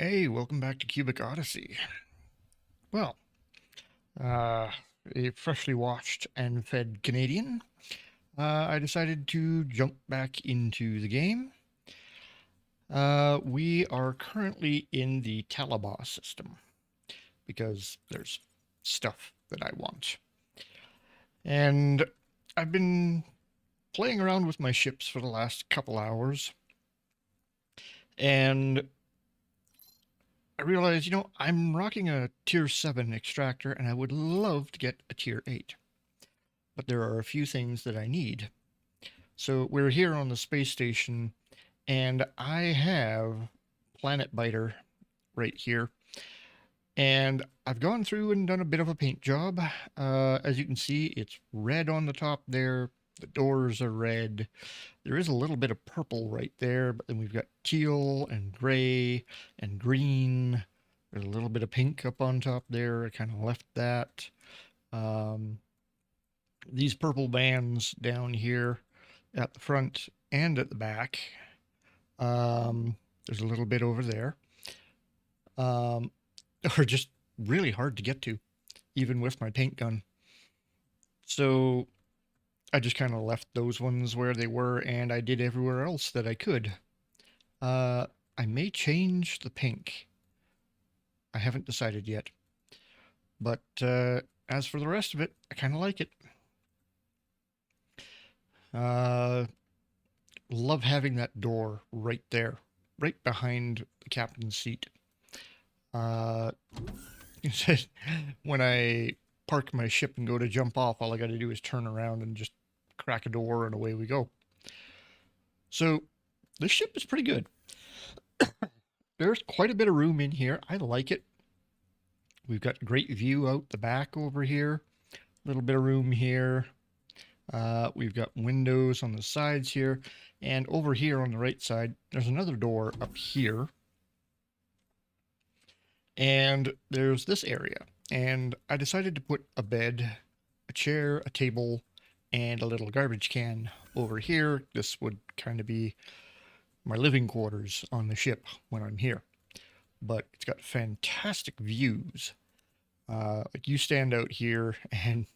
Hey, welcome back to Cubic Odyssey. Well, uh, a freshly washed and fed Canadian, I decided to jump back into the game. We are currently in the Talabah system because there's stuff that I want. And I've been playing around with my ships for the last couple hours, and I realized, I'm rocking a tier 7 extractor and I would love to get a tier 8. But there are a few things that I need. So we're here on the space station, and I have Planet Biter right here. And I've gone through and done a bit of a paint job. As you can see, it's red on the top there. The doors are red. There is a little bit of purple right there, but then we've got teal and gray and green. There's a little bit of pink up on top there. I kind of left that. Um, these purple bands down here at the front and at the back. There's a little bit over there. Um, are just really hard to get to, even with my paint gun. So I just kind of left those ones where they were, and I did everywhere else that I could. Uh, I may change the pink. I haven't decided yet. But as for the rest of it, I kind of like it. Uh, love having that door right there, right behind the captain's seat. Uh, when I park my ship and go to jump off, all I got to do is turn around and just crack a door and away we go. So this ship is pretty good. There's quite a bit of room in here. I like it. We've got great view out the back over here. A little bit of room here. We've got windows on the sides here. And over here on the right side, there's another door up here. And there's this area. And I decided to put a bed, a chair, a table, and a little garbage can over here. This would kind of be my living quarters on the ship when I'm here. But it's got fantastic views. Like you stand out here and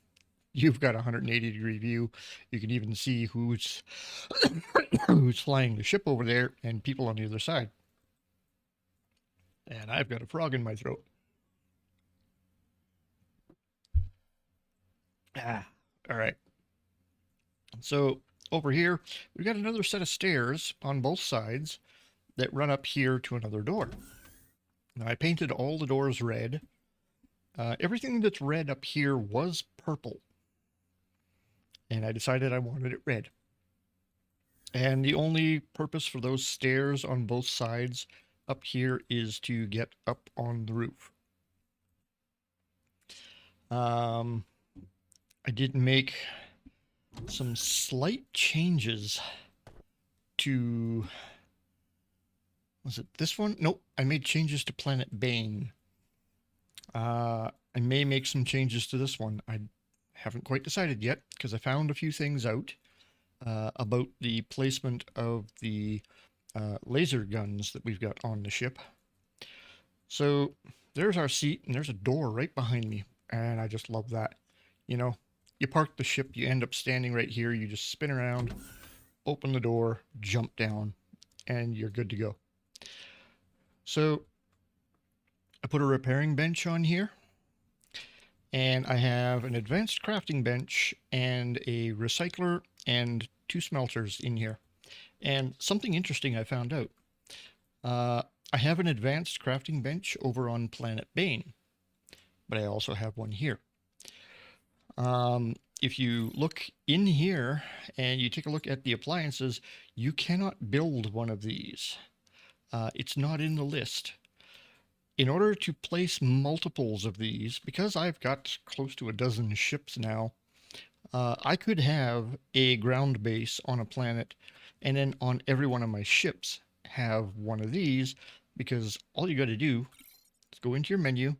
you've got a 180-degree view. You can even see who's who's flying the ship over there and people on the other side. And I've got a frog in my throat. All right. So over here, we've got another set of stairs on both sides that run up here to another door. Now I painted all the doors red. Everything that's red up here was purple. And I decided I wanted it red. And the only purpose for those stairs on both sides up here is to get up on the roof. I did make some slight changes to, was it this one? Nope, I made changes to Planet Bane. I may make some changes to this one. I haven't quite decided yet because I found a few things out about the placement of the laser guns that we've got on the ship. So there's our seat and there's a door right behind me, and I just love that. You know, you park the ship, you end up standing right here, you just spin around, open the door, jump down, and you're good to go. So I put a repairing bench on here, and I have an advanced crafting bench and a recycler and 2 smelters in here. And something interesting I found out. I have an advanced crafting bench over on Planet Bane, but I also have one here. If you look in here and you take a look at the appliances, you cannot build one of these. It's not in the list. In order to place multiples of these, because I've got close to a dozen ships now, I could have a ground base on a planet and then on every one of my ships have one of these, because all you got to do is go into your menu,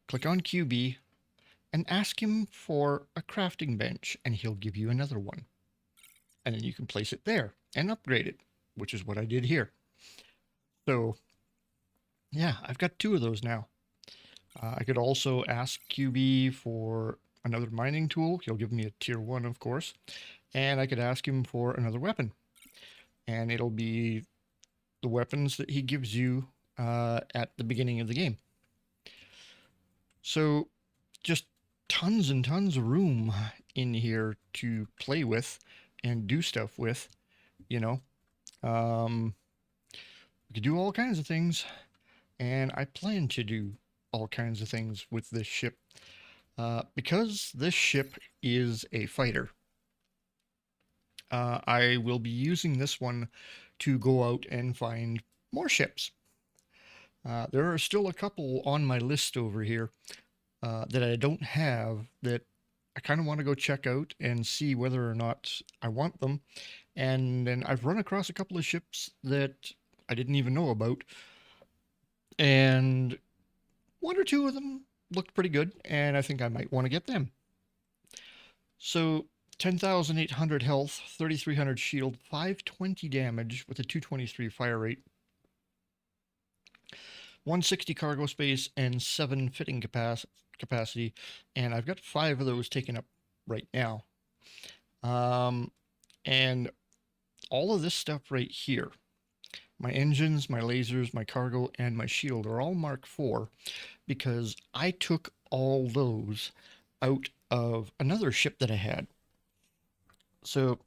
click on QB, and ask him for a crafting bench, and he'll give you another one. And then you can place it there and upgrade it, which is what I did here. So Yeah, I've got 2 of those now. I could also ask QB for another mining tool. He'll give me a tier 1, of course. And I could ask him for another weapon. And it'll be the weapons that he gives you at the beginning of the game. So just tons and tons of room in here to play with and do stuff with, you know. Um, we could do all kinds of things, and I plan to do all kinds of things with this ship. Because this ship is a fighter, I will be using this one to go out and find more ships. There are still a couple on my list over here that I don't have that I kind of want to go check out and see whether or not I want them. And then I've run across a couple of ships that I didn't even know about, and 1 or 2 of them looked pretty good, and I think I might want to get them. So 10,800 health, 3,300 shield, 520 damage with a 223 fire rate, 160 cargo space, and 7 fitting capacity. And I've got 5 of those taken up right now. And all of this stuff right here, my engines, my lasers, my cargo, and my shield are all Mark IV because I took all those out of another ship that I had. So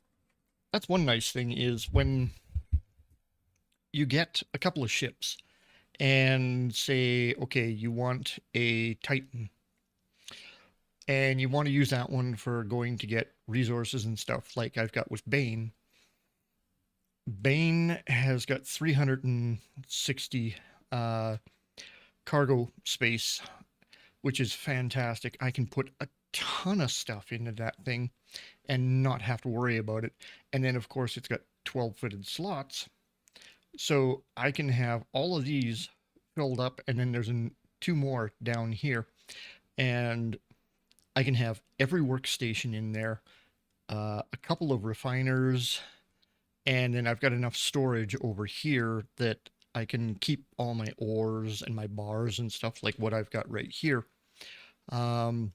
that's one nice thing is when you get a couple of ships and say, okay, you want a Titan and you want to use that one for going to get resources and stuff like I've got with Bane. Bane has got 360 cargo space, which is fantastic. I can put a ton of stuff into that thing and not have to worry about it. And then, of course, it's got 12 fitted slots. So I can have all of these filled up, and then there's 2 more down here. And I can have every workstation in there, a couple of refiners, and then I've got enough storage over here that I can keep all my ores and my bars and stuff like what I've got right here. I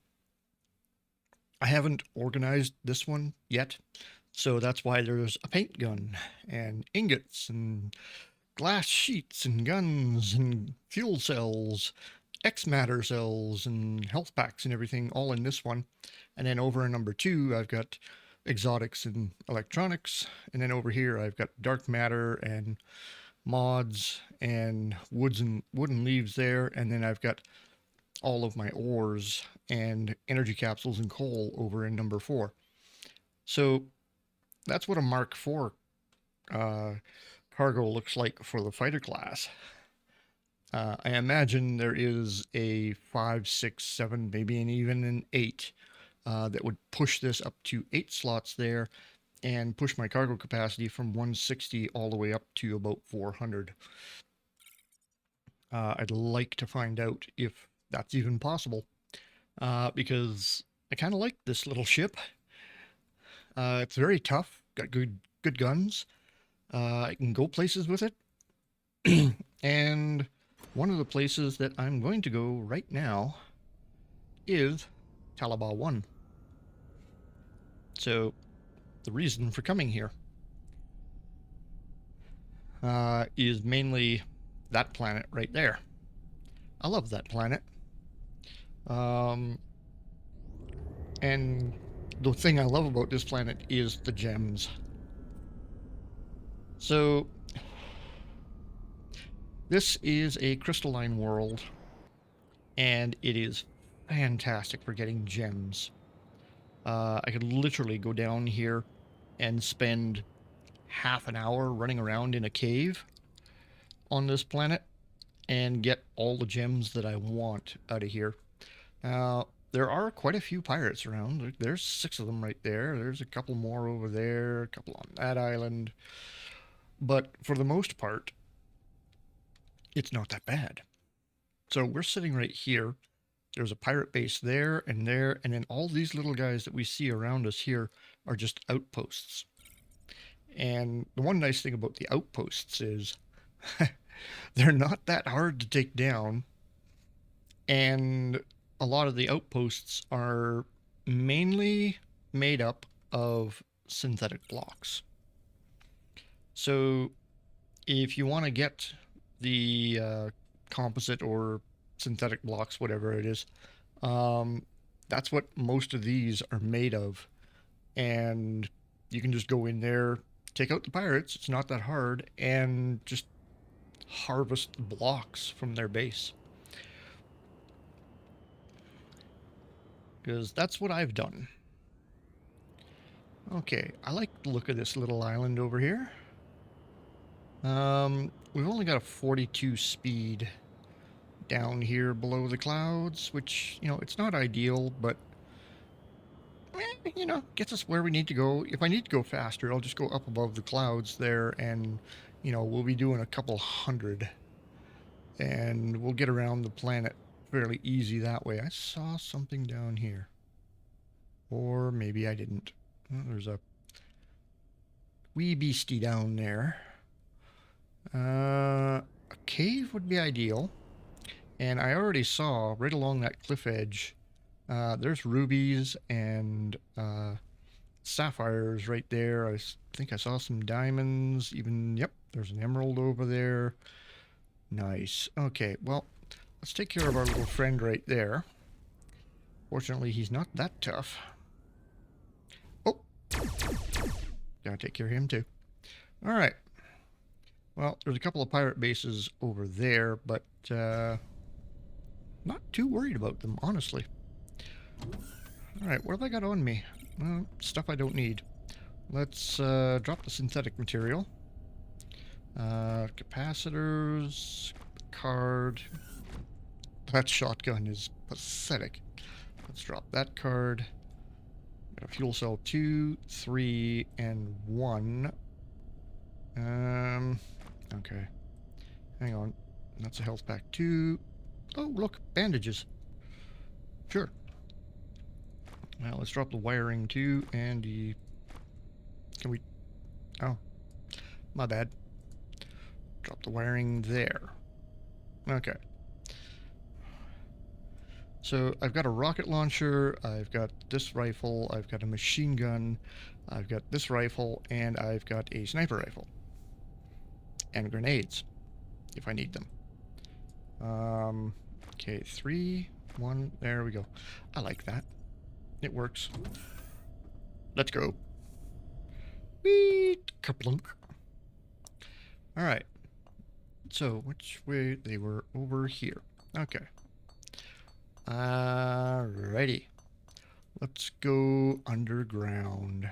haven't organized this one yet, so that's why there's a paint gun and ingots and glass sheets and guns and fuel cells, X matter cells and health packs and everything all in this one. And then over in number 2, I've got exotics and electronics. And then over here, I've got dark matter and mods and wooden leaves there. And then I've got all of my ores and energy capsules and coal over in number 4. So that's what a Mark IV cargo looks like for the fighter class. I imagine there is a 5, 6, 7, maybe even an 8 that would push this up to 8 slots there and push my cargo capacity from 160 all the way up to about 400. I'd like to find out if that's even possible because I kind of like this little ship. It's very tough, got good guns. I can go places with it. And one of the places that I'm going to go right now is Talabah 1. So the reason for coming here is mainly that planet right there. I love that planet. And the thing I love about this planet is the gems. So this is a crystalline world, and it is fantastic for getting gems. I could literally go down here and spend half an hour running around in a cave on this planet and get all the gems that I want out of here. Now, there are quite a few pirates around. There's 6 of them right there. There's a couple more over there, a couple on that island. But for the most part, it's not that bad. So we're sitting right here. There's a pirate base there, and then all these little guys that we see around us here are just outposts. And the one nice thing about the outposts is They're not that hard to take down, and a lot of the outposts are mainly made up of synthetic blocks. So if you want to get the composite or synthetic blocks, whatever it is, um, that's what most of these are made of. And you can just go in there, take out the pirates, it's not that hard, and just harvest blocks from their base. Because that's what I've done. Okay, I like the look of this little island over here. We've only got a 42 speed down here below the clouds, which, you know, it's not ideal, but, you know, gets us where we need to go. If I need to go faster, I'll just go up above the clouds there and, you know, we'll be doing a couple hundred. And we'll get around the planet fairly easy that way. I saw something down here. Or maybe I didn't. Oh, there's a wee beastie down there. A cave would be ideal. And I already saw right along that cliff edge, there's rubies and sapphires right there. I think I saw some diamonds. Even, yep, there's an emerald over there. Nice. Okay, well, let's take care of our little friend right there. Fortunately, he's not that tough. Oh! Gotta take care of him too. Alright. Well, there's a couple of pirate bases over there, but not too worried about them, honestly. Alright, what have I got on me? Well, stuff I don't need. Let's drop the synthetic material. Capacitors, card. That shotgun is pathetic. Let's drop that card. Got a fuel cell 2, 3, and 1. Okay. Hang on. That's a health pack 2. Oh, look, bandages. Sure. Now let's drop the wiring too, and the... Can we... Oh. My bad. Drop the wiring there. Okay. So I've got a rocket launcher, I've got this rifle, I've got a machine gun, I've got this rifle, and I've got a sniper rifle. And grenades, if I need them. Okay, 3, 1, there we go. I like that. It works. Let's go. Whee! Kerplunk. Alright. So, which way? They were over here. Okay. Alrighty. Let's go underground.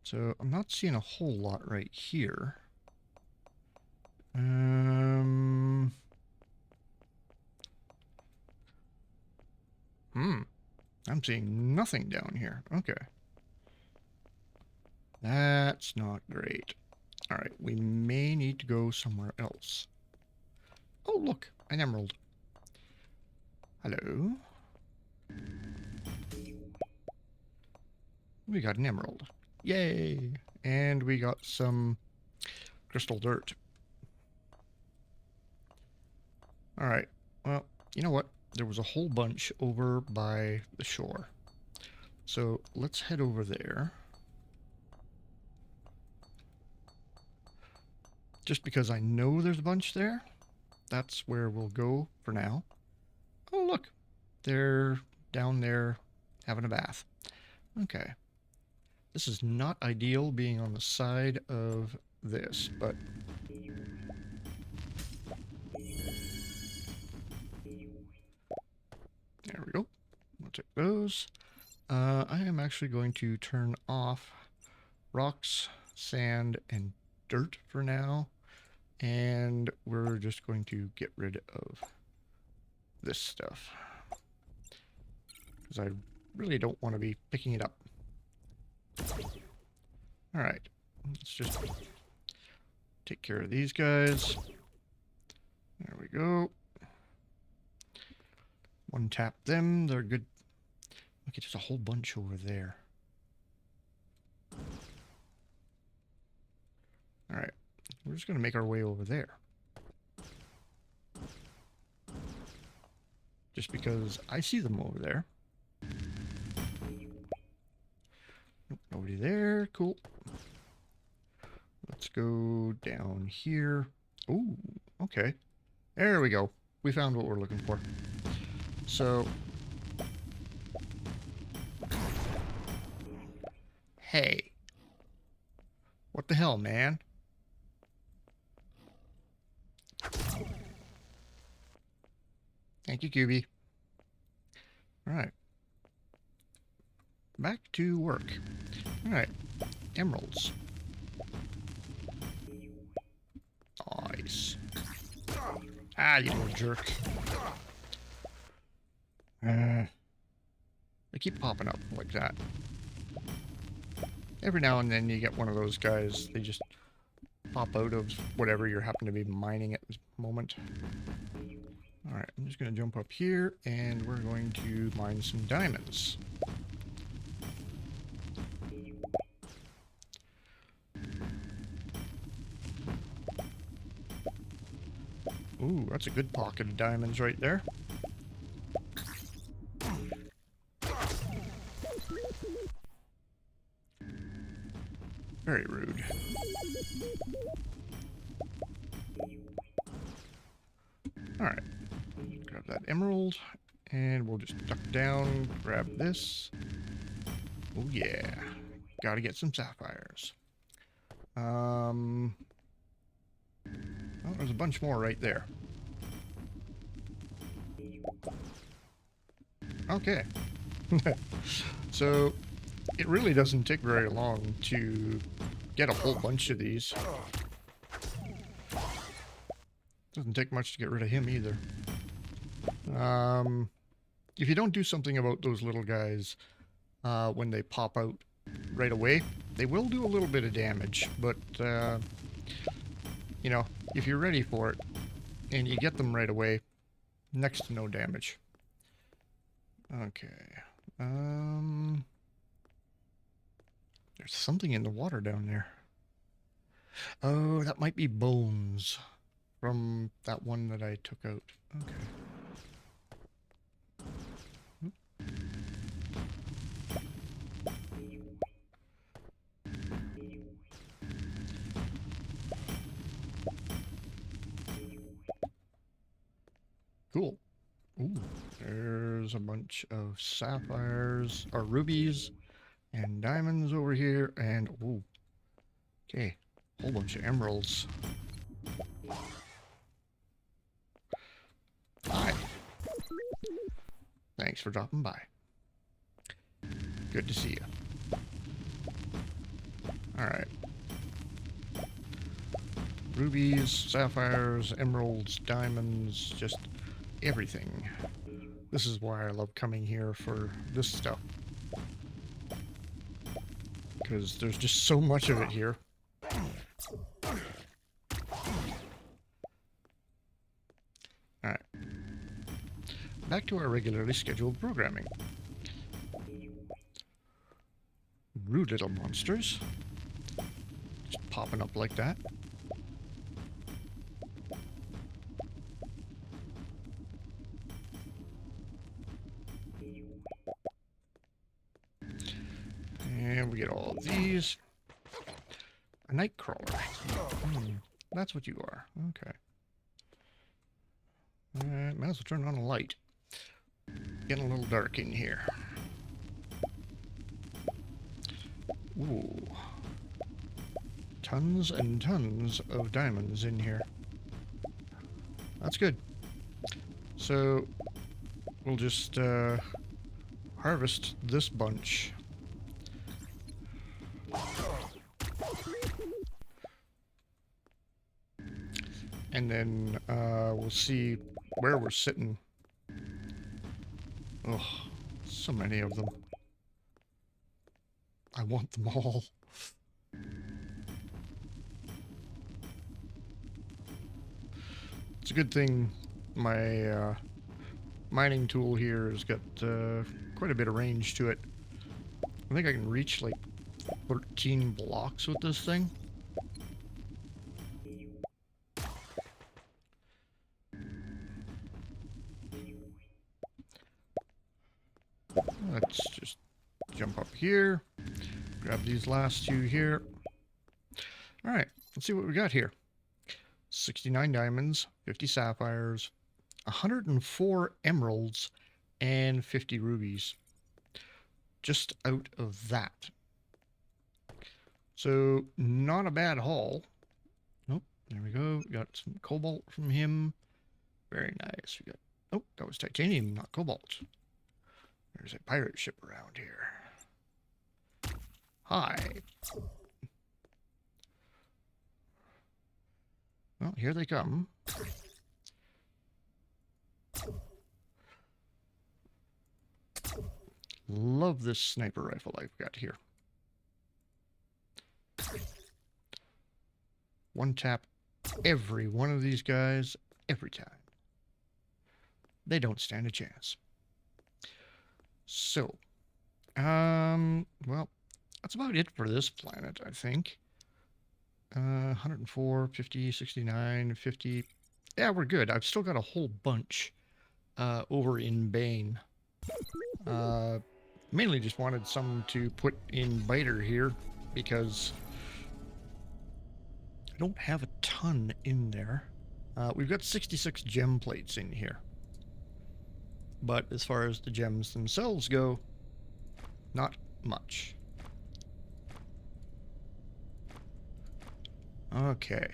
So, I'm not seeing a whole lot right here. I'm seeing nothing down here. Okay. That's not great. Alright, we may need to go somewhere else. Oh, look, an emerald. Hello. We got an emerald. Yay! And we got some crystal dirt. Alright, well, you know what? There was a whole bunch over by the shore. So let's head over there. Just because I know there's a bunch there, that's where we'll go for now. Oh, look. They're down there having a bath. Okay. This is not ideal being on the side of this, but... There we go. We'll take those. I am actually going to turn off rocks, sand, and dirt for now. And we're just going to get rid of this stuff. Because I really don't want to be picking it up. Alright. Let's just take care of these guys. There we go. One tap them. They're good. Okay, there's a whole bunch over there. we're just going to make our way over there. Just because I see them over there. Nope, nobody there. Cool. Let's go down here. Ooh, okay. There we go. We found what we're looking for. So... Hey. What the hell, man? Thank you, QB. Alright. Back to work. Alright. Emeralds. Nice. Ah, you little jerk. They keep popping up like that. Every now and then you get one of those guys, they just pop out of whatever you're happen to be mining at this moment. Alright, I'm just going to jump up here, and we're going to mine some diamonds. Ooh, that's a good pocket of diamonds right there. Very rude. Alright. Grab that emerald, and we'll just duck down, grab this. Oh yeah. Gotta get some sapphires. Oh, there's a bunch more right there. Okay. So, it really doesn't take very long to get a whole bunch of these. Doesn't take much to get rid of him either. If you don't do something about those little guys when they pop out right away, they will do a little bit of damage, but you know, if you're ready for it and you get them right away, next to no damage. Okay. There's something in the water down there. Oh, that might be bones from that one that I took out. Okay. Cool. Ooh, there's a bunch of sapphires, or rubies, and diamonds over here, and ooh, okay, whole bunch of emeralds. Hi. Thanks for dropping by. Good to see you. Alright. Rubies, sapphires, emeralds, diamonds, just everything. This is why I love coming here for this stuff. Because there's just so much of it here. Alright. Back to our regularly scheduled programming. Rude little monsters. Just popping up like that. And we get all of these. A night crawler. That's what you are. Okay. Alright, might as well turn on a light. Getting a little dark in here. Ooh. Tons and tons of diamonds in here. That's good. So, we'll just harvest this bunch. And then we'll see where we're sitting. Oh, so many of them. I want them all. It's a good thing my mining tool here has got quite a bit of range to it. I think I can reach like 13 blocks with this thing. here. Grab these last two here. All right, let's see what we got here. 69 diamonds, 50 sapphires, 104 emeralds, and 50 rubies. Just out of that. So, not a bad haul. Nope, there we go. We got some cobalt from him. Very nice. We got, oh, that was titanium, not cobalt. There's a pirate ship around here. Hi. Well, here they come. Love this sniper rifle I've got here. One tap every one of these guys every time. They don't stand a chance. So, well, that's about it for this planet, I think. 104, 50, 69, 50. Yeah, we're good. I've still got a whole bunch over in Bane. Mainly just wanted some to put in Biter here because I don't have a ton in there. We've got 66 gem plates in here. But as far as the gems themselves go, not much. Okay,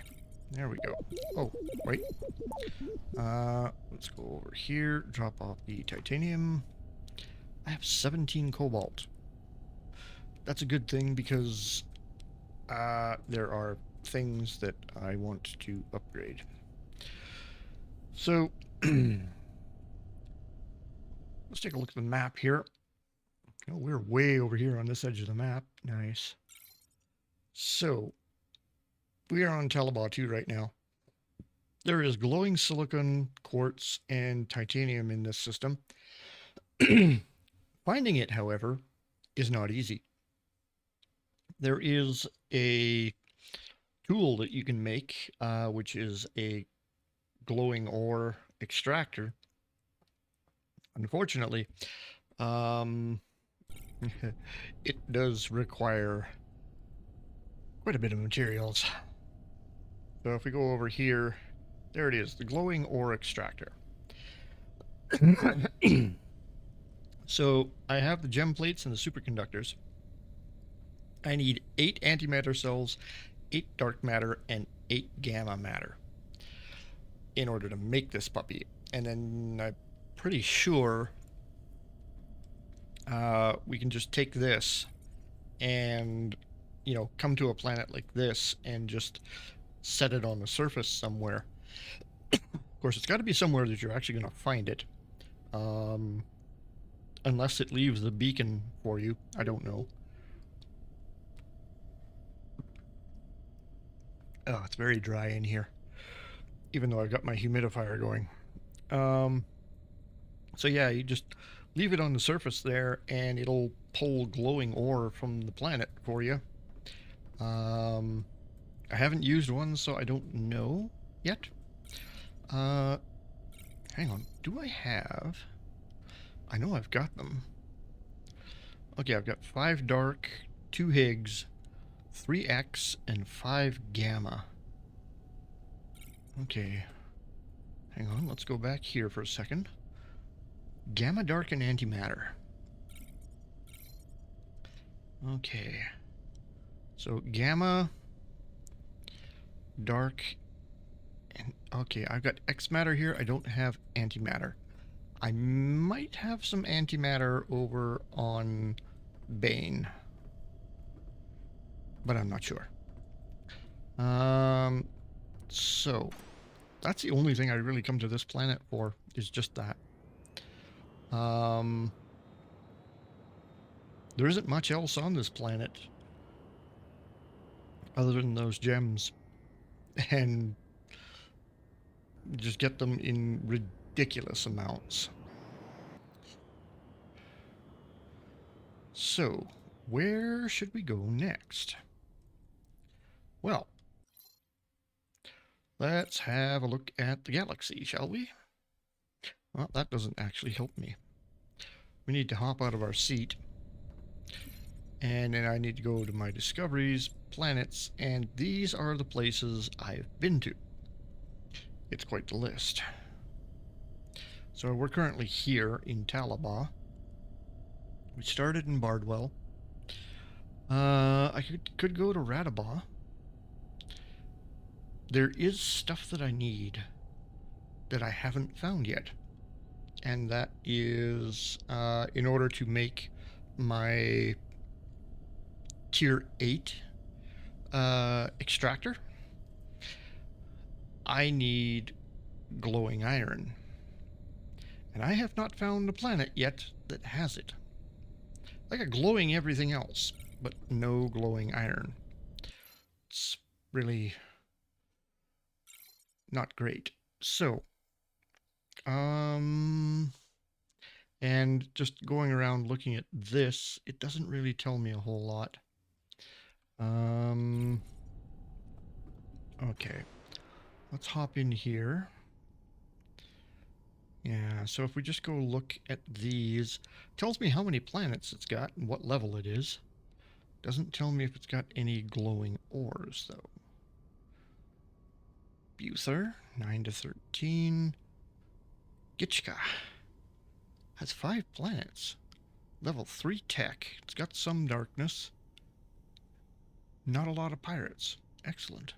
there we go. Oh, wait. Let's go over here, drop off the titanium. I have 17 cobalt. That's a good thing because there are things that I want to upgrade. So, let's take a look at the map here. Oh, we're way over here on this edge of the map. Nice. So, we are on Talabah 2 right now. There is glowing silicon, quartz, and titanium in this system. Finding it, however, is not easy. There is a tool that you can make, which is a glowing ore extractor. Unfortunately, it does require quite a bit of materials. So if we go over here, there it is, the glowing ore extractor. So I have the gem plates and the superconductors. I need 8 antimatter cells, 8 dark matter, and 8 gamma matter in order to make this puppy. And then I'm pretty sure we can just take this and, you know, come to a planet like this and just set it on the surface somewhere. Of course, it's got to be somewhere that you're actually going to find it. Unless it leaves the beacon for you. I don't know. Oh, it's very dry in here. Even though I've got my humidifier going. So yeah, you just leave it on the surface there and it'll pull glowing ore from the planet for you. I haven't used one, so I don't know yet. Hang on. Do I have... I know I've got them. Okay, I've got 5 dark, 2 Higgs, 3 X, and 5 gamma. Okay. Hang on, let's go back here for a second. Gamma, dark, and antimatter. Okay. So gamma, dark, and okay, I've got X matter here. I don't have antimatter. I might have some antimatter over on Bane, but I'm not sure. So that's the only thing I really come to this planet for, is just that. There isn't much else on this planet other than those gems, and just get them in ridiculous amounts. So, where should we go next? Well, let's have a look at the galaxy, shall we? Well, that doesn't actually help me. We need to hop out of our seat And then I need to go to my discoveries, planets, and these are the places I've been to. It's quite the list. So we're currently here in Talabah. We started in Bardwell. I could go to Radabah. There is stuff that I need that I haven't found yet. And that is in order to make my tier 8 extractor, I need glowing iron. And I have not found a planet yet that has it. Like a glowing everything else, but no glowing iron. It's really not great. So, and just going around looking at this, it doesn't really tell me a whole lot. Okay. Let's hop in here. Yeah, so if we just go look at these, it tells me how many planets it's got and what level it is. Doesn't tell me if it's got any glowing ores, though. Buther, 9 to 13. Gitchka has 5 planets. Level 3 tech. It's got some darkness. Not a lot of pirates. Excellent.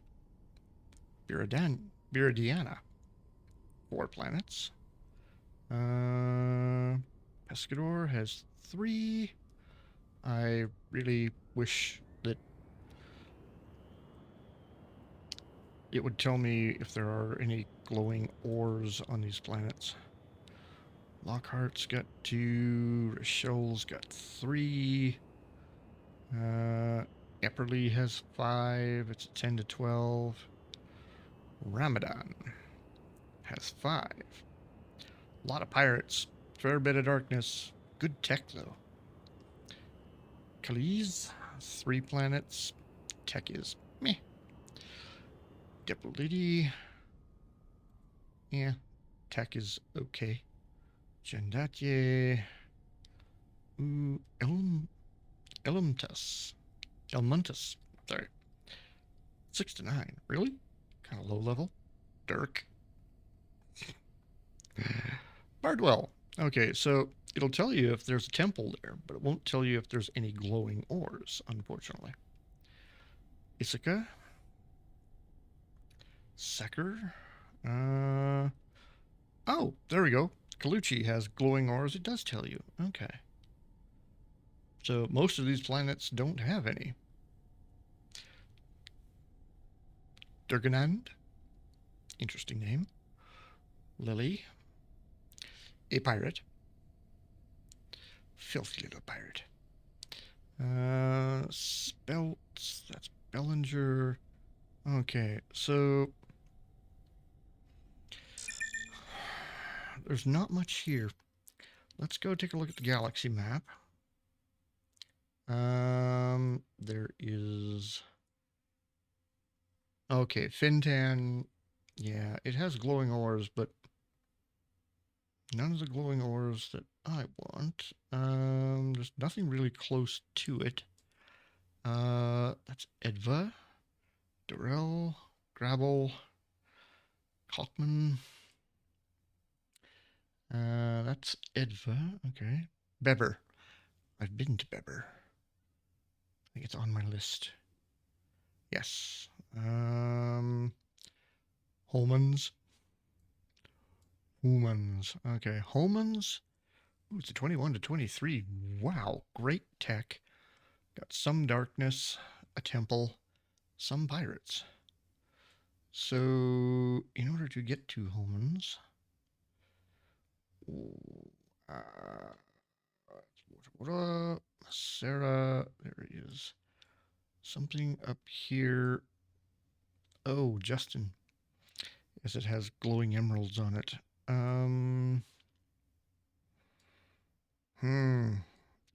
Viridiana, 4 planets. Pescador has 3. I really wish that it would tell me if there are any glowing ores on these planets. Lockhart's got 2. Rochelle's got 3. Epperly has 5. It's a 10 to 12. Ramadan has 5. A lot of pirates. Fair bit of darkness. Good tech, though. Khalees, 3 planets. Tech is meh. Depoliti, yeah. Tech is okay. Gendatye. Ooh, Elmuntus. Sorry. 6 to 9. Really? Kind of low level. Dirk. Bardwell. Okay, so it'll tell you if there's a temple there, but it won't tell you if there's any glowing ores, unfortunately. Ithaca. Secker. Oh, there we go. Kaluchi has glowing ores. It does tell you. Okay. So most of these planets don't have any. Durganand. Interesting name. Lily. A pirate. Filthy little pirate. Spelts. That's Bellinger. Okay, so there's not much here. Let's go take a look at the galaxy map. There is... Okay, Fintan. Yeah, it has glowing ores, but none of the glowing ores that I want. There's nothing really close to it. That's Edva, Durrell, Grabble, Kalkman. That's Edva. Okay. Beber. I've been to Beber. I think it's on my list. Yes. Holman's. Okay. Holman's. Ooh, it's a 21 to 23. Wow. Great tech. Got some darkness, a temple, some pirates. So, in order to get to Holman's, Sarah, there is something up here. Oh, Justin. Yes, it has glowing emeralds on it.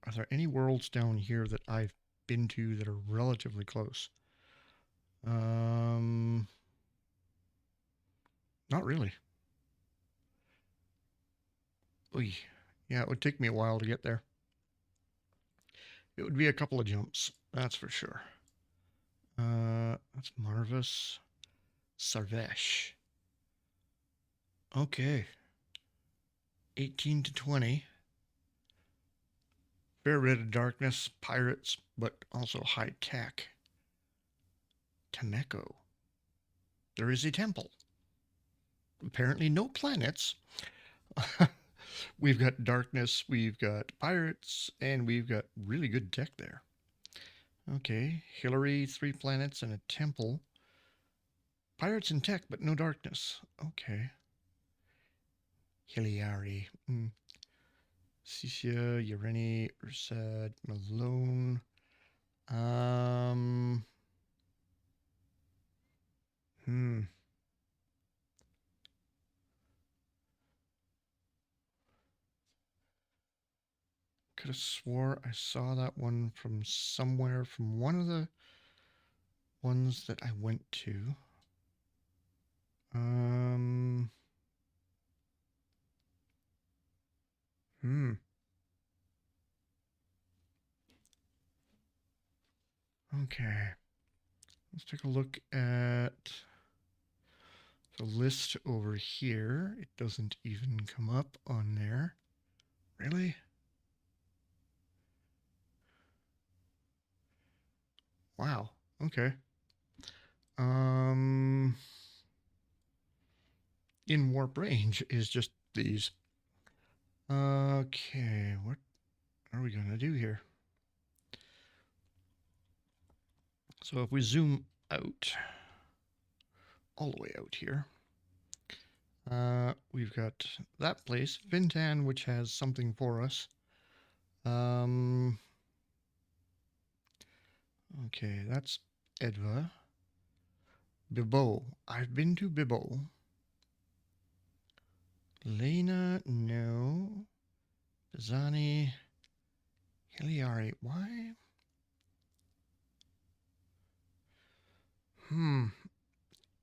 Are there any worlds down here that I've been to that are relatively close? Not really. Oy. Yeah, it would take me a while to get there. It would be a couple of jumps, that's for sure. That's Marvis. Sarvesh. Okay. 18 to 20. Fair rid of darkness, pirates, but also high tech. Temeko. There is a temple. Apparently, no planets. We've got darkness, we've got pirates, and we've got really good tech there. Okay, Hillary, 3 planets, and a temple. Pirates and tech, but no darkness. Okay. Hiliari. Cisia, Ureni, Ursad, Malone. Hmm. Could have swore I saw that one from somewhere, from one of the ones that I went to. Hmm. Okay. Let's take a look at the list over here. It doesn't even come up on there. Really? Wow. Okay. In warp range is just these. Okay, what are we gonna do here? So if we zoom out, all the way out here, we've got that place, Fintan, which has something for us. Okay, that's Edva. Bibo. I've been to Bibo. Lena, no. Bizani. Hiliari. Why?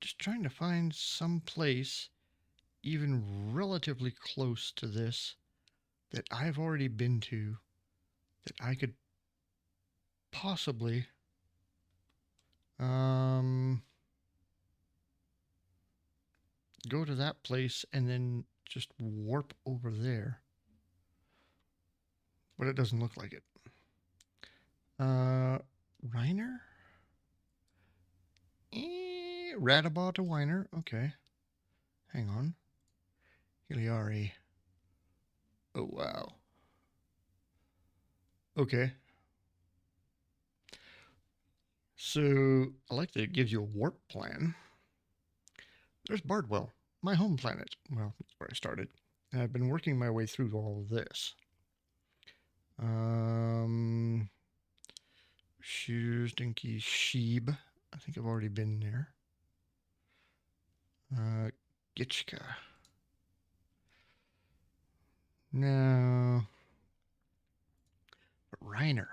Just trying to find some place even relatively close to this that I've already been to that I could possibly go to that place and then just warp over there. But it doesn't look like it. Reiner? Radabah to Weiner. Okay. Hang on. Hiliari. Oh, wow. Okay. So, I like that it gives you a warp plan. There's Bardwell, my home planet. Well, that's where I started. And I've been working my way through all of this. Shoes, Dinky, Sheeb. I think I've already been there. Gitchka. No. But Reiner.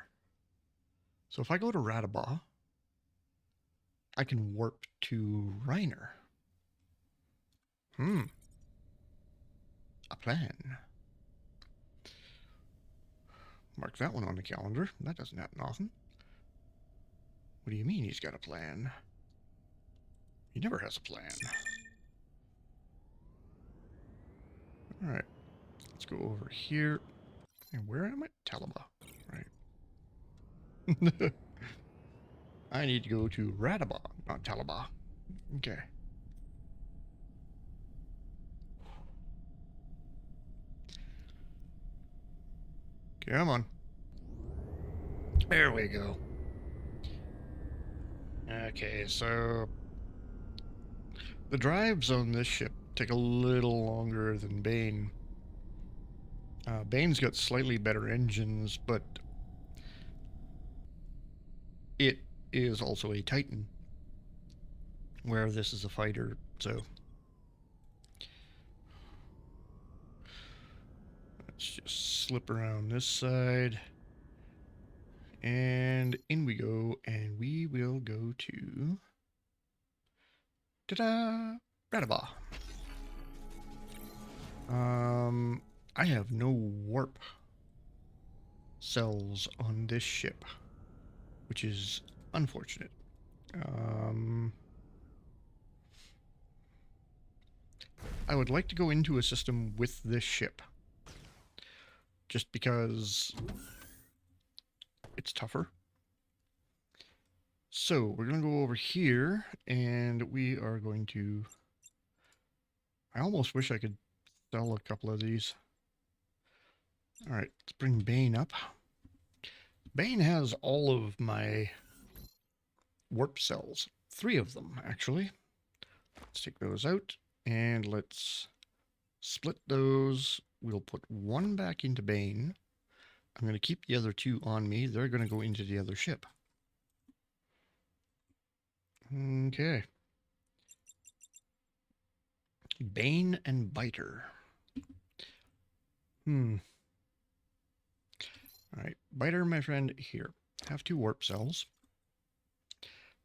So if I go to Radabah, I can warp to Reiner. A plan. Mark that one on the calendar. That doesn't happen often. What do you mean he's got a plan? He never has a plan. Alright. Let's go over here. And where am I? Talaba. Right. I need to go to Radabah, not Talaba. Okay. Come on. There we go. Okay, so the drives on this ship take a little longer than Bane. Bane's got slightly better engines, but it is also a Titan, where this is a fighter, so let's just slip around this side. And in we go, and we will go to... Ta-da! Radabah. I have no warp. cells on this ship, which is unfortunate. I would like to go into a system with this ship, just because it's tougher. So we're going to go over here, and we are going to... I almost wish I could sell a couple of these. All right, let's bring Bane up. Bane has all of my warp cells. 3 of them, actually. Let's take those out, and let's split those. We'll put 1 back into Bane. I'm going to keep the other 2 on me. They're going to go into the other ship. Okay. Bane and Biter. Alright, Biter, my friend, here. Have 2 warp cells.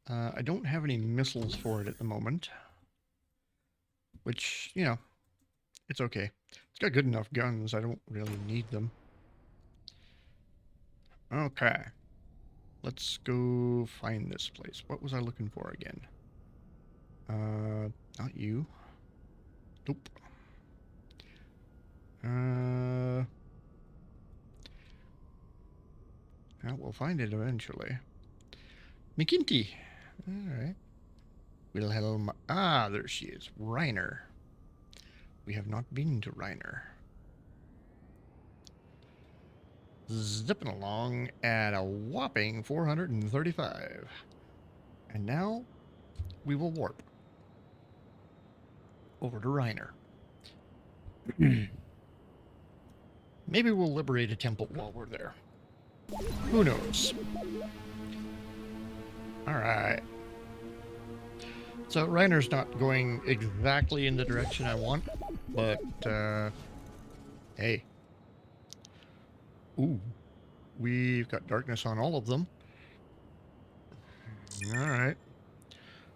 I don't have any missiles for it at the moment. Which, you know, it's okay. It's got good enough guns, I don't really need them. Okay. Let's go find this place. What was I looking for again? Not you. Nope. Well, we'll find it eventually. McKinty. Alright. Wilhelm. Ah, there she is. Reiner. We have not been to Reiner. Zipping along at a whopping 435. And now we will warp over to Reiner. Maybe we'll liberate a temple while we're there. Who knows? Alright. So Reiner's not going exactly in the direction I want, but hey. Ooh. We've got darkness on all of them. Alright.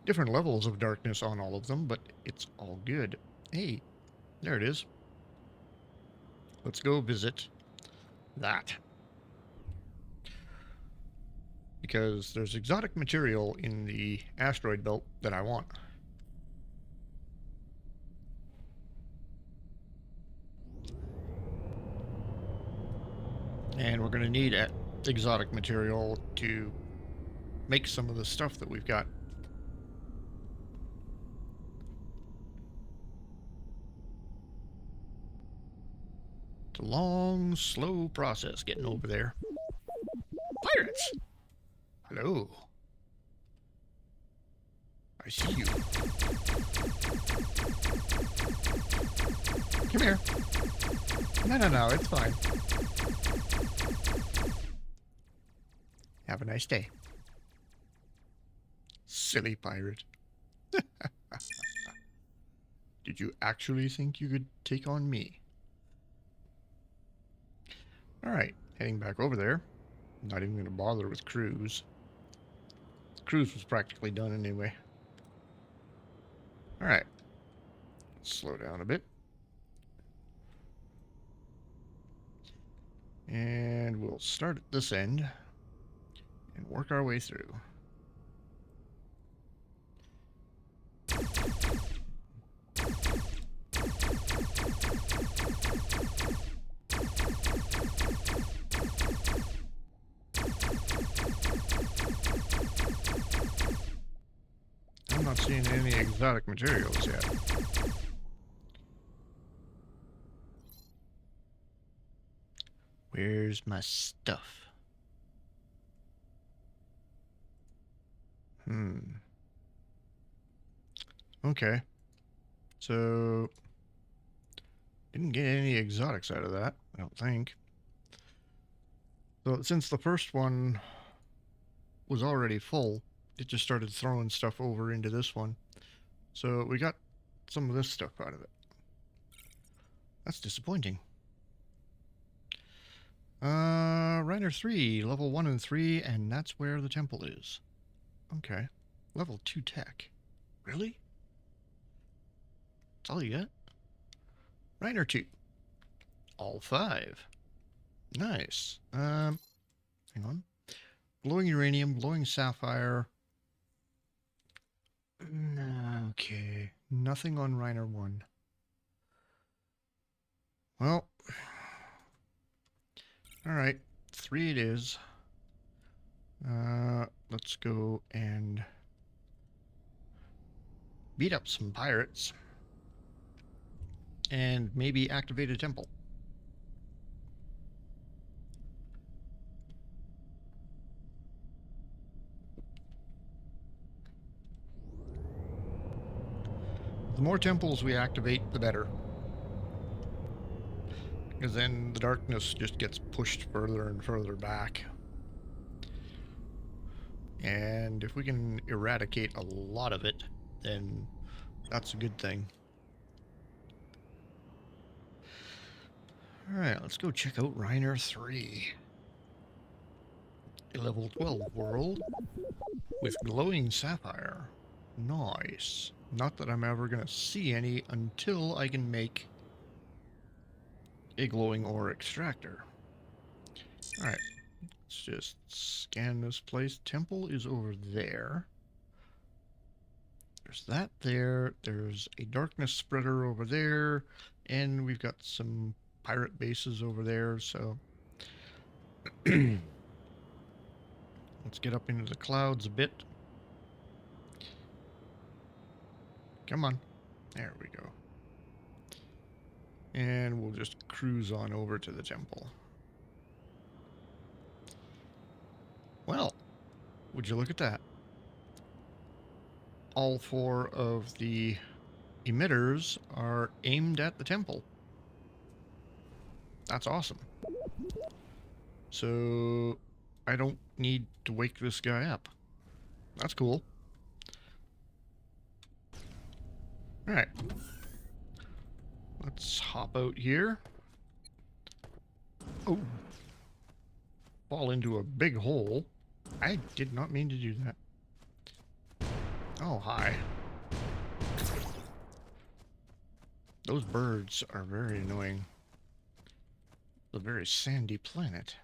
Different levels of darkness on all of them, but it's all good. Hey, there it is. Let's go visit that. Because there's exotic material in the asteroid belt that I want. And we're going to need exotic material to make some of the stuff that we've got. It's a long, slow process getting over there. Pirates! Hello. I see you. Come here. No, it's fine. Have a nice day. Silly pirate. Did you actually think you could take on me? Alright, heading back over there. Not even going to bother with cruise. Cruise was practically done anyway. Alright. Slow down a bit. And we'll start at this end and work our way through. I'm not seeing any exotic materials yet. Where's my stuff? Okay. So, didn't get any exotics out of that, I don't think. So, since the first one was already full, it just started throwing stuff over into this one. So, we got some of this stuff out of it. That's disappointing. Reiner 3, level 1 and 3, and that's where the temple is. Okay. Level 2 tech. Really? That's all you got? Reiner 2. All 5. Nice. Hang on. Glowing uranium, glowing sapphire. Okay. Nothing on Reiner 1. Well, alright. 3 it is. Let's go and beat up some pirates. And maybe activate a temple. The more temples we activate, the better. Because then the darkness just gets pushed further and further back. And if we can eradicate a lot of it, then that's a good thing. Alright, let's go check out Reiner 3. A level 12 world with glowing sapphire. Nice. Not that I'm ever going to see any until I can make a glowing ore extractor. Alright, let's just scan this place. Temple is over there. There's that there. There's a darkness spreader over there. And we've got some pirate bases over there, so... Let's get up into the clouds a bit. Come on. There we go. And we'll just cruise on over to the temple. Well, would you look at that? All 4 of the emitters are aimed at the temple. That's awesome. So I don't need to wake this guy up. That's cool. Alright. Let's hop out here. Oh. Fall into a big hole. I did not mean to do that. Oh, hi. Those birds are very annoying. It's a very sandy planet.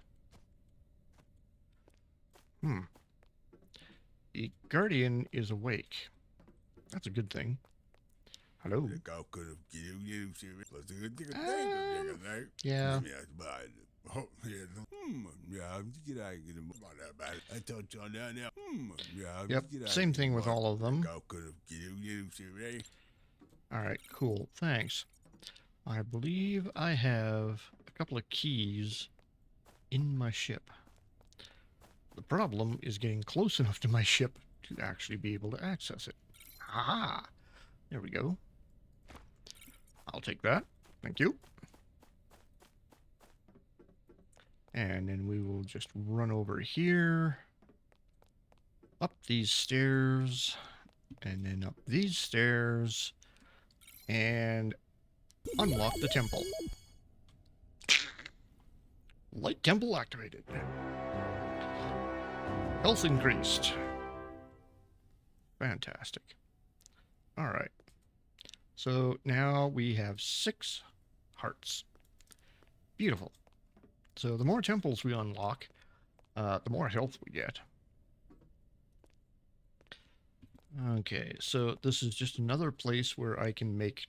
The Guardian is awake. That's a good thing. Hello. Yeah. Yep, same thing with all of them. Alright, cool. Thanks. I believe I have a couple of keys in my ship. The problem is getting close enough to my ship to actually be able to access it. Aha! There we go. I'll take that. Thank you. And then we will just run over here. Up these stairs. And then up these stairs. And unlock the temple. Light temple activated. Health increased. Fantastic. Alright. So now we have 6 hearts. Beautiful. So the more temples we unlock, the more health we get. Okay, so this is just another place where I can make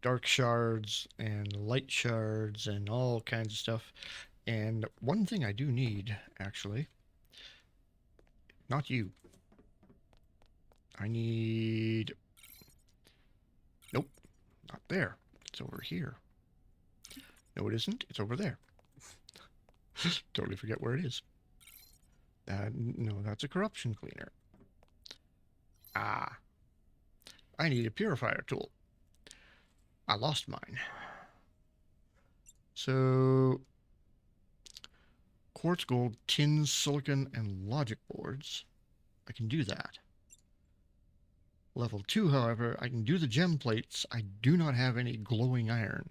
dark shards and light shards and all kinds of stuff. And one thing I do need, actually, not you. I need... Nope, not there. It's over here. No, it isn't. It's over there. Totally forget where it is. No, that's a corruption cleaner. Ah. I need a purifier tool. I lost mine. So... quartz, gold, tin, silicon, and logic boards. I can do that. Level 2, however, I can do the gem plates. I do not have any glowing iron.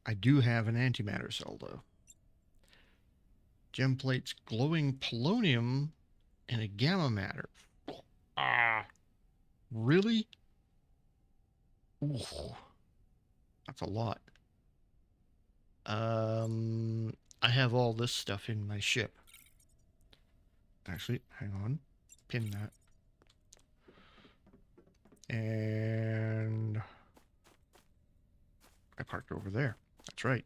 I do have an antimatter cell, though. Gem plates, glowing polonium, and a gamma matter. Ah, really? Ooh, that's a lot. I have all this stuff in my ship. Actually, hang on. Pin that. And I parked over there. That's right.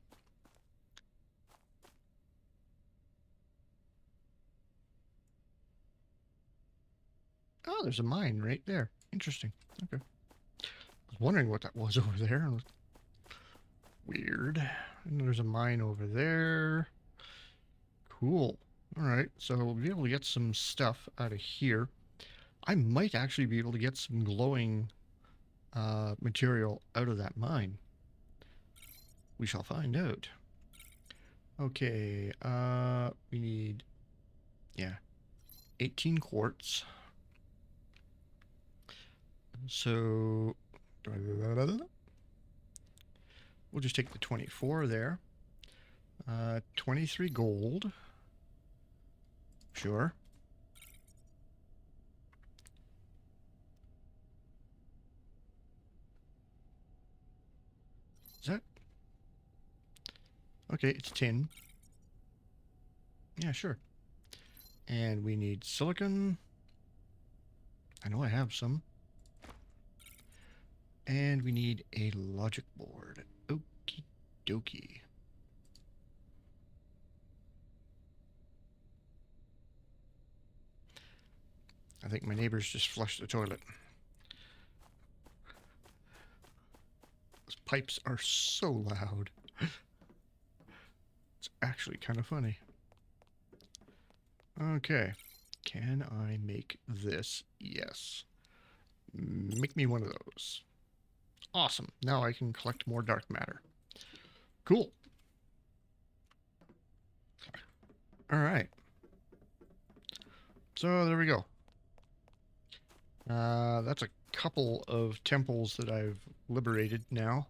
Oh, there's a mine right there. Interesting. Okay. I was wondering what that was over there. Weird. And there's a mine over there. Cool. All right. So we'll be able to get some stuff out of here. I might actually be able to get some glowing material out of that mine. We shall find out. Okay. We need, yeah, 18 quartz. So we'll just take the 24 there. 23 gold. Sure. Is that? Okay, it's tin. Yeah, sure. And we need silicon. I know I have some. And we need a logic board. Okie dokie. I think my neighbors just flushed the toilet. Those pipes are so loud. It's actually kind of funny. Okay. Can I make this? Yes. Make me one of those. Awesome. Now I can collect more dark matter. Cool. All right. So there we go. That's a couple of temples that I've liberated now.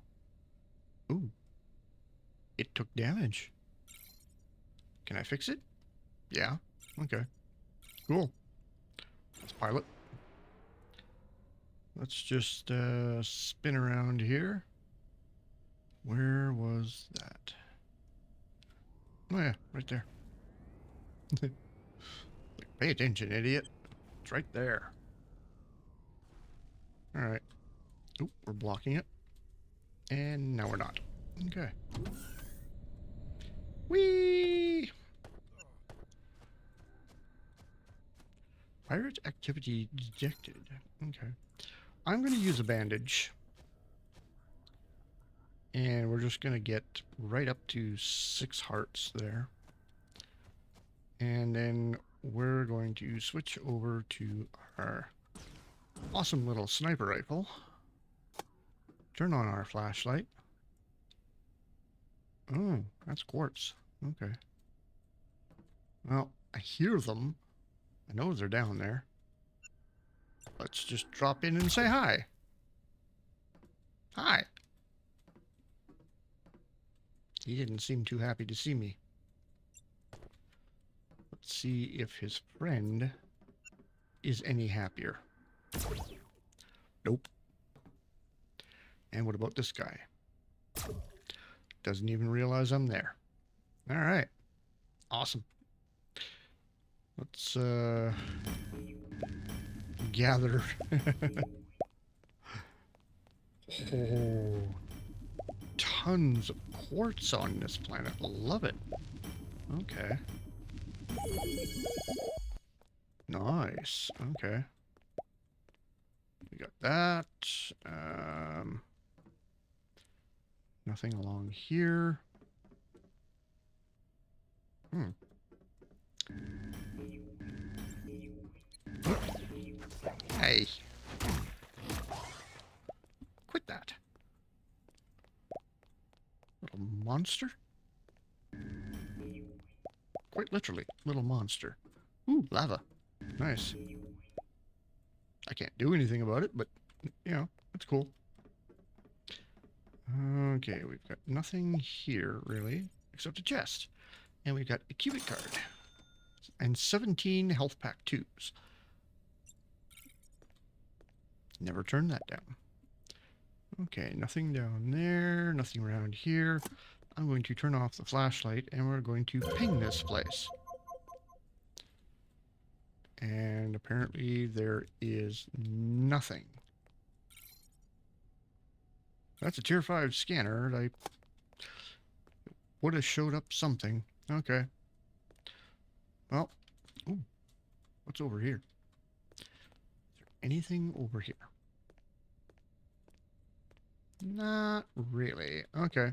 Ooh. It took damage. Can I fix it? Yeah. Okay. Cool. Let's pilot. Let's just spin around here. Where was that? Oh yeah, right there. Pay attention, idiot. It's right there. All right. Oop, we're blocking it. And now we're not. Okay. Whee! Pirate activity detected. Okay. I'm going to use a bandage. And we're just going to get right up to 6 hearts there. And then we're going to switch over to our awesome little sniper rifle. Turn on our flashlight. Oh, that's quartz. Okay. Well, I hear them. I know they're down there. Let's just drop in and say hi. Hi. He didn't seem too happy to see me. Let's see if his friend is any happier. Nope. And what about this guy? Doesn't even realize I'm there. All right. Awesome. Let's gather. Oh, tons of quartz on this planet. Love it. Okay. Nice. Okay. We got that. Nothing along here. Hmm. Hey. Quit that. Little monster. Quite literally, little monster. Ooh, lava. Nice. I can't do anything about it, but, you know, it's cool. Okay, we've got nothing here, really, except a chest. And we've got a cubic card. And 17 health pack 2s. Never turn that down. Okay, nothing down there, nothing around here. I'm going to turn off the flashlight and we're going to ping this place. And apparently there is nothing. That's a tier 5 scanner. I would have showed up something. Okay. Well, ooh, what's over here? Is there anything over here? Not really. Okay.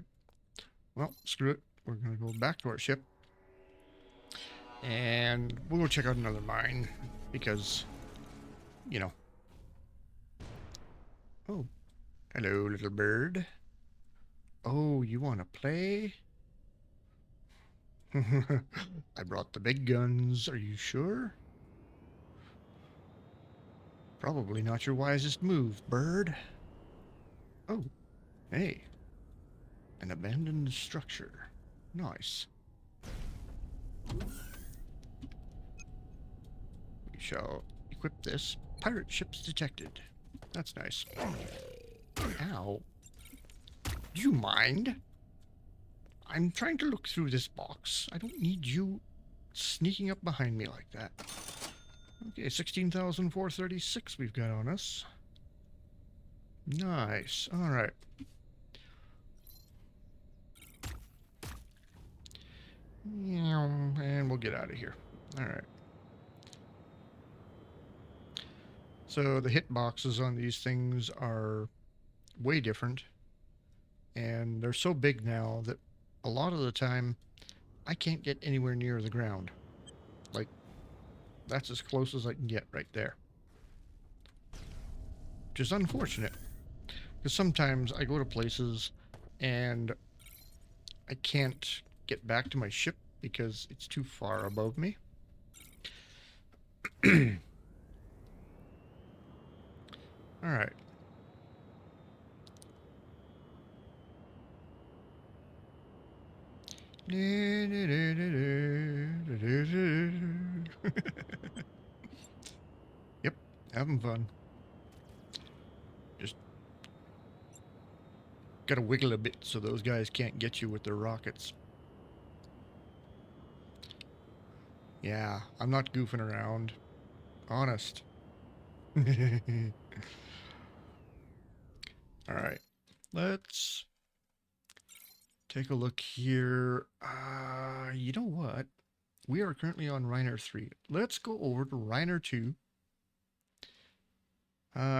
Well, screw it. We're going to go back to our ship. And we'll go check out another mine. Because, you know. Oh. Hello, little bird. Oh, you want to play? I brought the big guns. Are you sure? Probably not your wisest move, bird. Oh, hey. An abandoned structure. Nice. We shall equip this. Pirate ships detected. That's nice. Ow. Do you mind? I'm trying to look through this box. I don't need you sneaking up behind me like that. Okay, 16,436 we've got on us. Nice. All right. And we'll get out of here. All right. So the hit boxes on these things are way different. And they're so big now that a lot of the time I can't get anywhere near the ground. Like, that's as close as I can get right there. Which is unfortunate. Because sometimes I go to places and I can't get back to my ship because it's too far above me. All right. Yep, having fun. Just gotta wiggle a bit so those guys can't get you with their rockets. Yeah, I'm not goofing around. Honest. Alright. Let's take a look here. You know what? We are currently on Reiner 3. Let's go over to Reiner 2.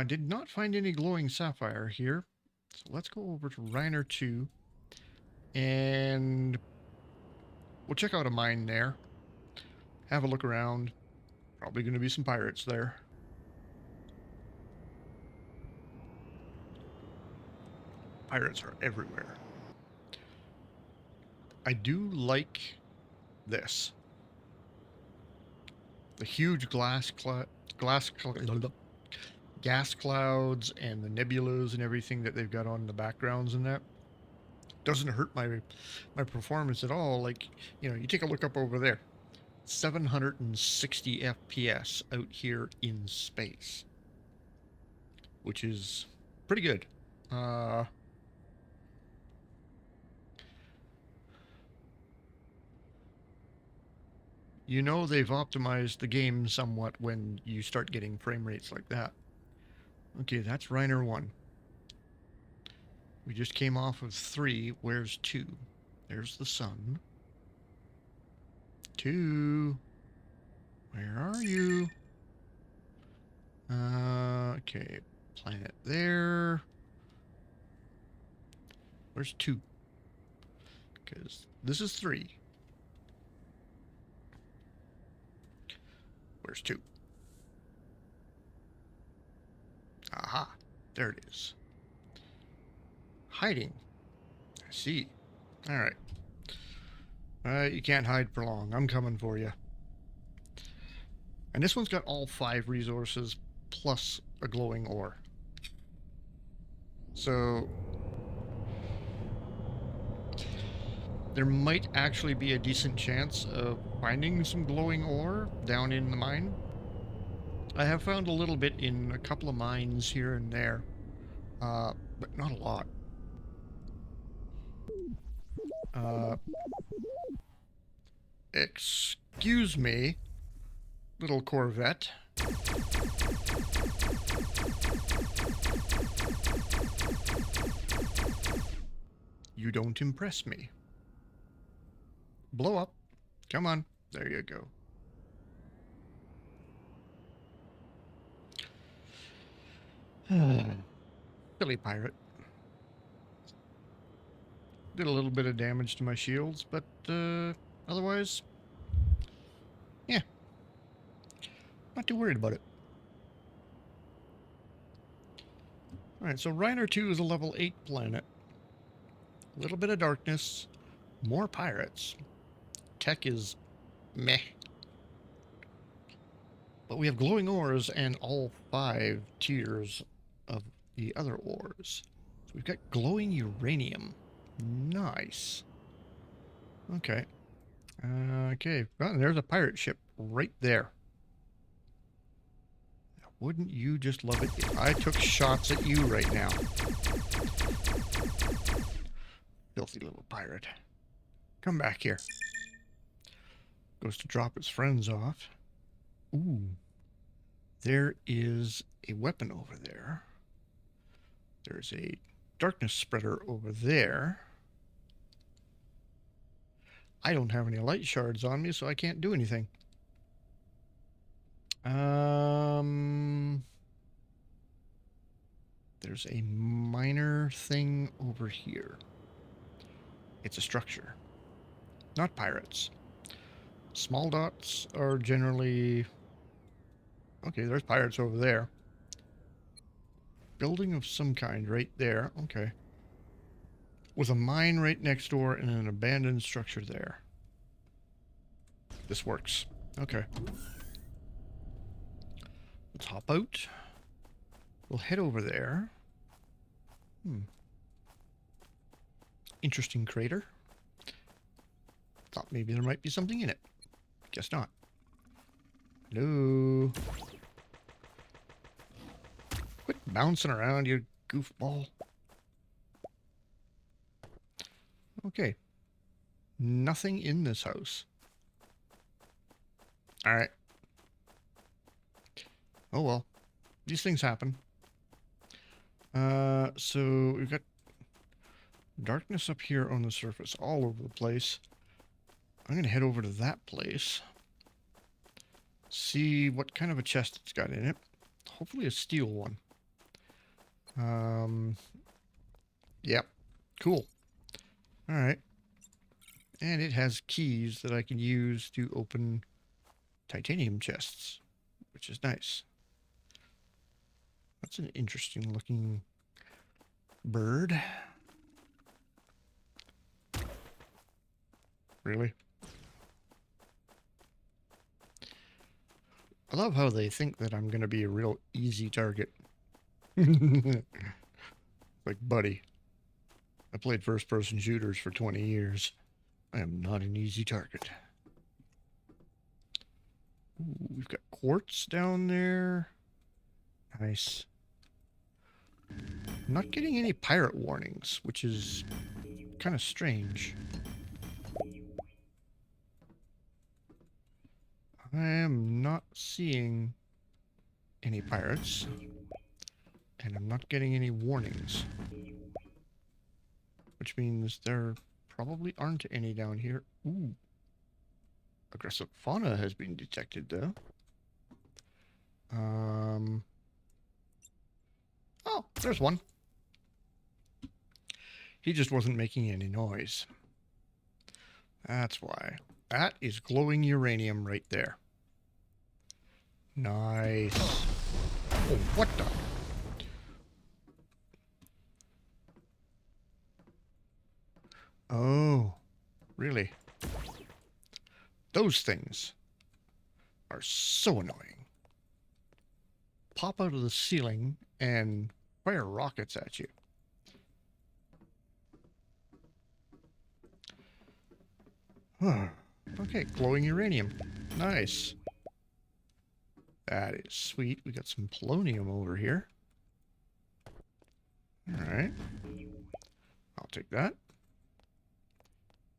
Did not find any glowing sapphire here. So let's go over to Reiner 2. And we'll check out a mine there. Have a look around. Probably going to be some pirates there. Pirates are everywhere. I do like this. The huge gas clouds and the nebulas and everything that they've got on the backgrounds and that doesn't hurt my performance at all. Like, you know, you take a look up over there. 760 FPS out here in space, which is pretty good. You know they've optimized the game somewhat when you start getting frame rates like that. Okay, that's Reiner 1. We just came off of 3. Where's 2? There's the sun. 2. Where are you? Okay, planet there. Where's 2? Because this is 3. Where's 2? Aha, there it is. Hiding. I see. Alright. You can't hide for long. I'm coming for you. And this one's got all 5 resources plus a glowing ore. So there might actually be a decent chance of finding some glowing ore down in the mine. I have found a little bit in a couple of mines here and there, but not a lot. Uh, excuse me, little Corvette. You don't impress me. Blow up. Come on. There you go. Silly pirate. Did a little bit of damage to my shields, but otherwise, yeah, not too worried about it. Alright, so Reiner 2 is a level 8 planet. A little bit of darkness, more pirates. Tech is meh. But we have glowing ores and all 5 tiers of the other ores. So we've got glowing uranium. Nice. Okay. Okay. Well, there's a pirate ship right there. Wouldn't you just love it if I took shots at you right now? Filthy little pirate. Come back here. Goes to drop its friends off. Ooh. There is a weapon over there. There's a darkness spreader over there. I don't have any light shards on me, so I can't do anything. There's a minor thing over here. It's a structure. Not pirates. Small dots are generally... Okay, there's pirates over there. Building of some kind right there. Okay. With a mine right next door and an abandoned structure there. This works. Okay. Let's hop out. We'll head over there. Interesting crater. Thought maybe there might be something in it. Guess not. Hello. Quit bouncing around, you goofball. Okay. Nothing in this house. Alright. Oh well. These things happen. So we've got darkness up here on the surface all over the place. I'm going to head over to that place. See what kind of a chest it's got in it. Hopefully a steel one. Yep. Cool. Alright. And it has keys that I can use to open titanium chests, which is nice. That's an interesting looking bird. Really? I love how they think that I'm going to be a real easy target. Like, buddy, I played first-person shooters for 20 years. I am not an easy target. Ooh, we've got quartz down there. Nice. I'm not getting any pirate warnings, which is kind of strange. I am not seeing any pirates, and I'm not getting any warnings, which means there probably aren't any down here. Ooh. Aggressive fauna has been detected, though. Oh, there's one. He just wasn't making any noise. That's why. That is glowing uranium right there. Nice. Oh, what the? Oh, really? Those things are so annoying. Pop out of the ceiling and fire rockets at you. Okay, glowing uranium. Nice. That is sweet. We got some polonium over here. Alright. I'll take that.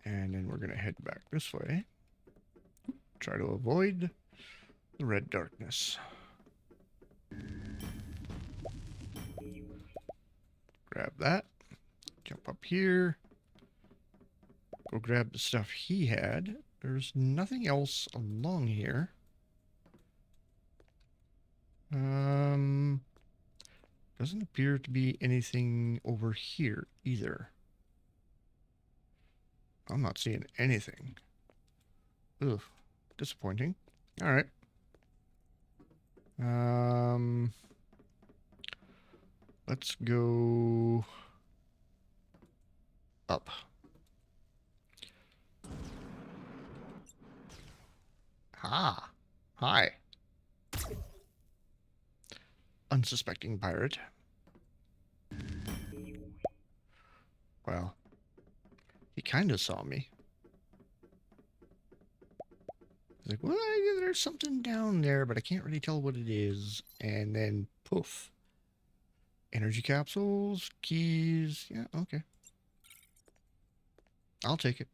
And then we're going to head back this way. Try to avoid the red darkness. Grab that. Jump up here. Go grab the stuff he had. There's nothing else along here. Doesn't appear to be anything over here either. I'm not seeing anything. Ugh, disappointing. All right. Let's go up. Ah, hi. Unsuspecting pirate. Well, he kind of saw me. He's like, well, there's something down there, but I can't really tell what it is. And then, poof. Energy capsules, keys. Yeah, okay. I'll take it.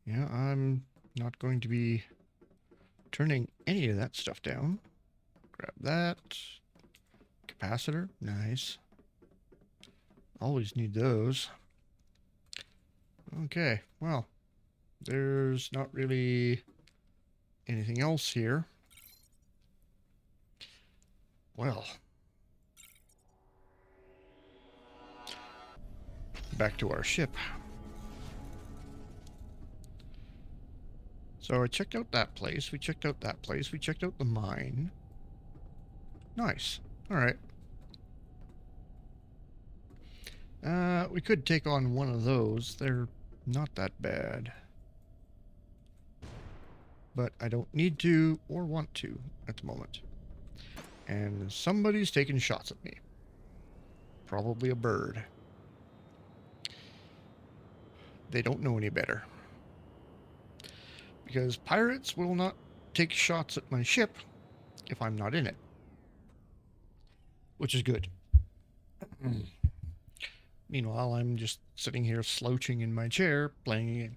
Yeah, I'm not going to be turning any of that stuff down. Grab that. Capacitor. Nice. Always need those. Okay, well, there's not really anything else here. Well, back to our ship. So I checked out that place. We checked out that place. We checked out the mine. Nice. All right. We could take on one of those. They're not that bad. But I don't need to or want to at the moment. And somebody's taking shots at me. Probably a bird. They don't know any better. Because pirates will not take shots at my ship if I'm not in it. Which is good. Meanwhile, I'm just sitting here slouching in my chair playing a game.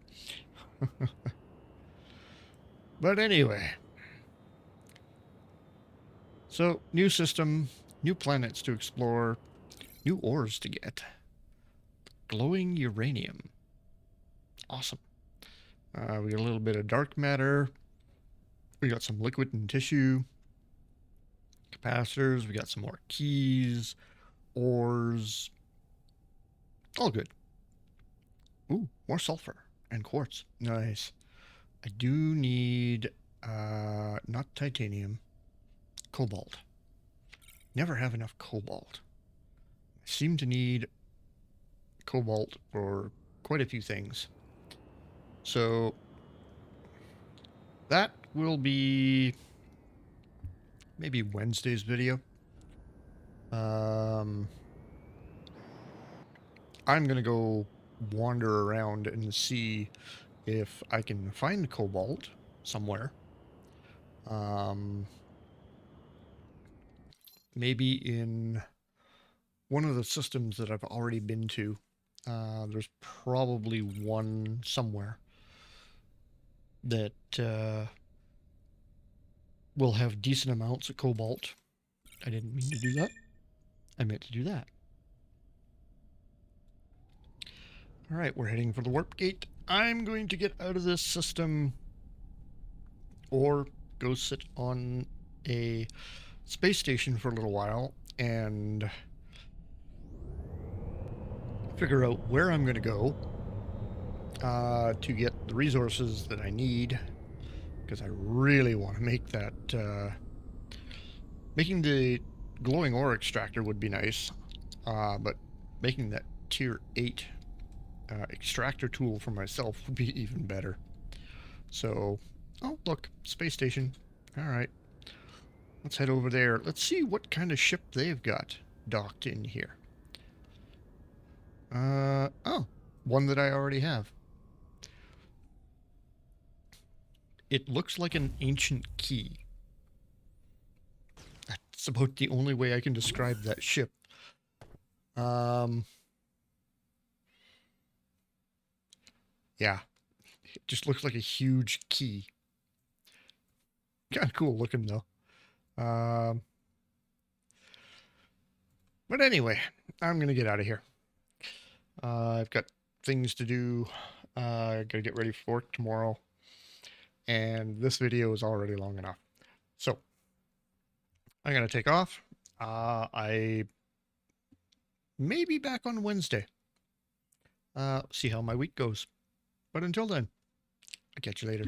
But anyway. So, new system, new planets to explore, new ores to get. Glowing uranium. Awesome. We got a little bit of dark matter. We got some liquid and tissue. Capacitors. We got some more keys. Ores. All good. Ooh, more sulfur and quartz. Nice. I do need, not titanium, cobalt. Never have enough cobalt. I seem to need cobalt for quite a few things. So that will be maybe Wednesday's video. I'm going to go wander around and see if I can find cobalt somewhere. Maybe in one of the systems that I've already been to. There's probably one somewhere that will have decent amounts of cobalt. I didn't mean to do that. I meant to do that. All right, we're heading for the warp gate. I'm going to get out of this system or go sit on a space station for a little while and figure out where I'm going to go to get the resources that I need, because I really want to make that making the glowing ore extractor would be nice, but making that tier 8 extractor tool for myself would be even better. So, oh look, space station. All right, let's head over there. Let's see what kind of ship they've got docked in here. Oh, one that I already have. It looks like an ancient key. That's about the only way I can describe that ship. Yeah, it just looks like a huge key. Kind of cool looking though. But anyway, I'm gonna get out of here. I've got things to do. I gotta get ready for work tomorrow, and this video is already long enough. So I'm gonna take off. I may be back on Wednesday. See how my week goes. But until then, I'll catch you later.